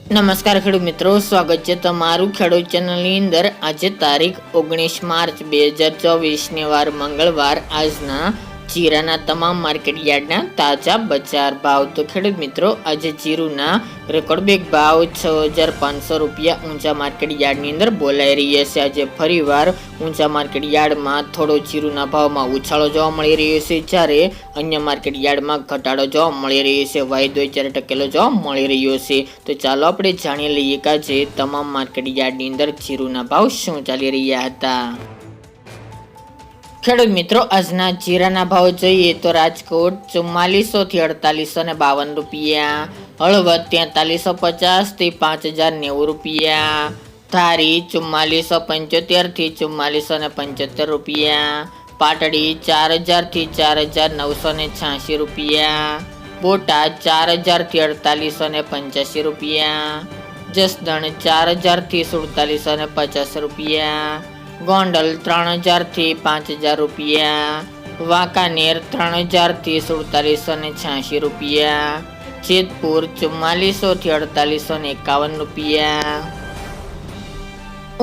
નમસ્કાર ખેડૂત મિત્રો, સ્વાગત છે તમારું ખેડૂત ચેનલની અંદર। આજે તારીખ 19 માર્ચ 2024 વાર મંગળવાર। આજના જીરાના તમામ માર્કેટ યાર્ડના તાજા બજાર ભાવ। તો ખેડૂત મિત્રો, આજે જીરુના રેકોર્ડ બ્રેક ભાવ 6500 રૂપિયા ઊંચા માર્કેટ યાર્ડની અંદર બોલાઈ રહ્યા છે। આજે ફરીવાર ઊંચા માર્કેટ યાર્ડમાં થોડો જીરુના ભાવમાં ઉછાળો જોવા મળી રહ્યો છે, જ્યારે અન્ય માર્કેટ યાર્ડમાં ઘટાડો જોવા મળી રહ્યો છે। વાયદો 4 ટકેલો જોવા મળી રહ્યો છે। તો ચાલો આપણે જાણી લઈએ કે આજે તમામ માર્કેટ યાર્ડની અંદર જીરુના ભાવ શું ચાલી રહ્યા હતા। ખેડૂત મિત્રો, આજના જીરાના ભાવ જોઈએ તો રાજકોટ 4400 થી 4852 રૂપિયા, હળવદ 4350 થી 5090 રૂપિયા, ધારી 4475 થી 4475 રૂપિયા, પાટડી 4000 થી 4986 રૂપિયા, બોટાદ 4000 થી 4885 રૂપિયા, જસદણ 4000 થી 4750 રૂપિયા, ગોંડલ 3000 થી 5000 રૂપિયા, વાંકાનેર 3000 થી 4786 રૂપિયા, જેતપુર 4400 થી 4851 રૂપિયા,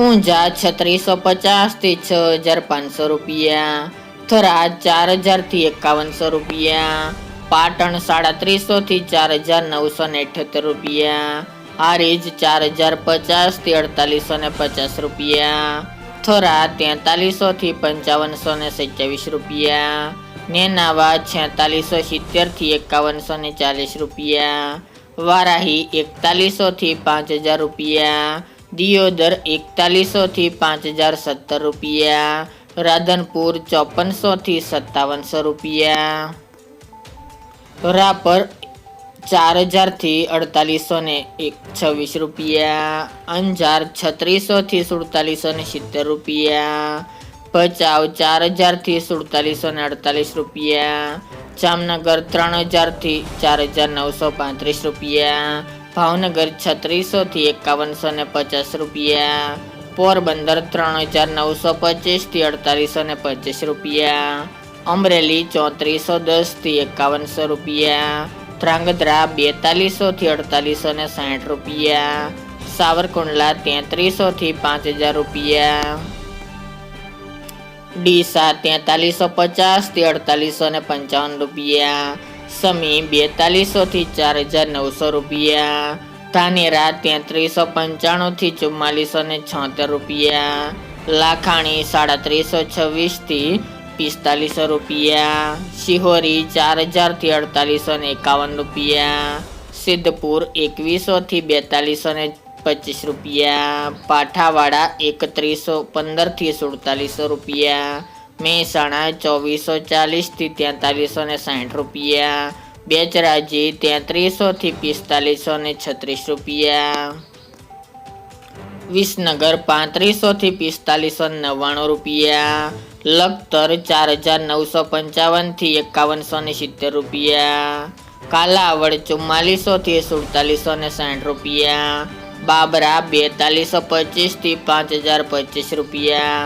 ઊંઝા 3650 થી 6500 રૂપિયા, થરાદ 4000 થી 5100 રૂપિયા, પાટણ 350 થી 4978 રૂપિયા, હારીજ 4050 થી 4850 રૂપિયા, થરા 4300 થી 5527 રૂપિયા, નેનાવા 4670 થી 5140 રૂપિયા, વારાહી 4100 થી 5000 રૂપિયા, દિયોદર 4100 થી 5017 રૂપિયા, રાધનપુર 5400 થી 5700 રૂપિયા, રાપર 4000 થી 4826 રૂપિયા, અંજાર 3600 થી 4770 રૂપિયા, ભચાઉ 4000 થી 4748 રૂપિયા, જામનગર 3000 થી 4935 રૂપિયા, ભાવનગર 3600 થી 5150 રૂપિયા, પોરબંદર 3925 થી 4825 રૂપિયા, અમરેલી 3410 થી 5100 રૂપિયા, ધ્રાંગધ્રા 4200 થી 4860 રૂપિયા, સાવરકુંડલા 3300 થી 5000 રૂપિયા, ડીસા 4350 થી 4855 રૂપિયા, સમી 4200 થી 4900 રૂપિયા, ધાનેરા 3395 થી 4476 રૂપિયા, લાખાણી 326 થી 4500 રૂપિયા, શિહોરી 4000 થી 4851 રૂપિયા, સિદ્ધપુર 2100 થી 4225 રૂપિયા, પાઠાવાડા 3115 થી 4700 રૂપિયા, મહેસાણા 2440 થી 4360 રૂપિયા, બેચરાજી 3300 થી 4536 રૂપિયા, વિસનગર 3500 થી 4599 રૂપિયા, લખતર 4955 થી 5170 રૂપિયા, કાલાવડ 4400 થી 4760 રૂપિયા, બાબરા 4225 થી 5025 રૂપિયા,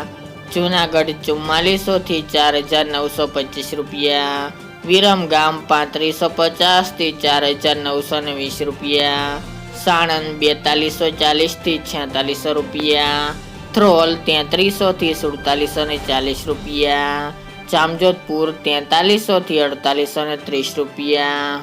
જુનાગઢ 4400 થી 4925 રૂપિયા, વિરમગામ 3550 થી 4920 રૂપિયા, સાણંદ 4240 થી 4600 રૂપિયા, થ્રોલ 3300 થી 4740 રૂપિયા, જામજોધપુર 4300 થી 4830 રૂપિયા,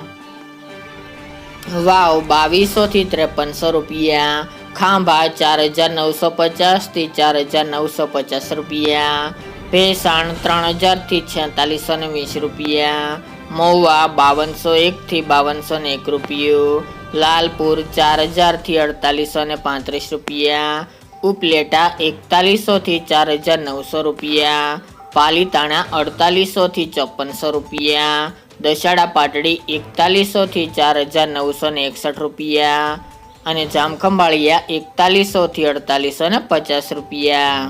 વાવ 2200 થી 5300 રૂપિયા, ખાંભા 4950 થી 4950 રૂપિયા, ભેસાણ 3000 થી 4620 રૂપિયા, મહુવા 5201 થી 5201 રૂપિયો, લાલપુર 4000 થી 4835 રૂપિયા, ઉપલેટા 4100 થી 4900 રૂપિયા, પાલીતાણા 4800 થી 5400 રૂપિયા, દશાડા પાટડી 4100 થી 4961 રૂપિયા અને જામખંભાળિયા 4100 થી 4850 રૂપિયા।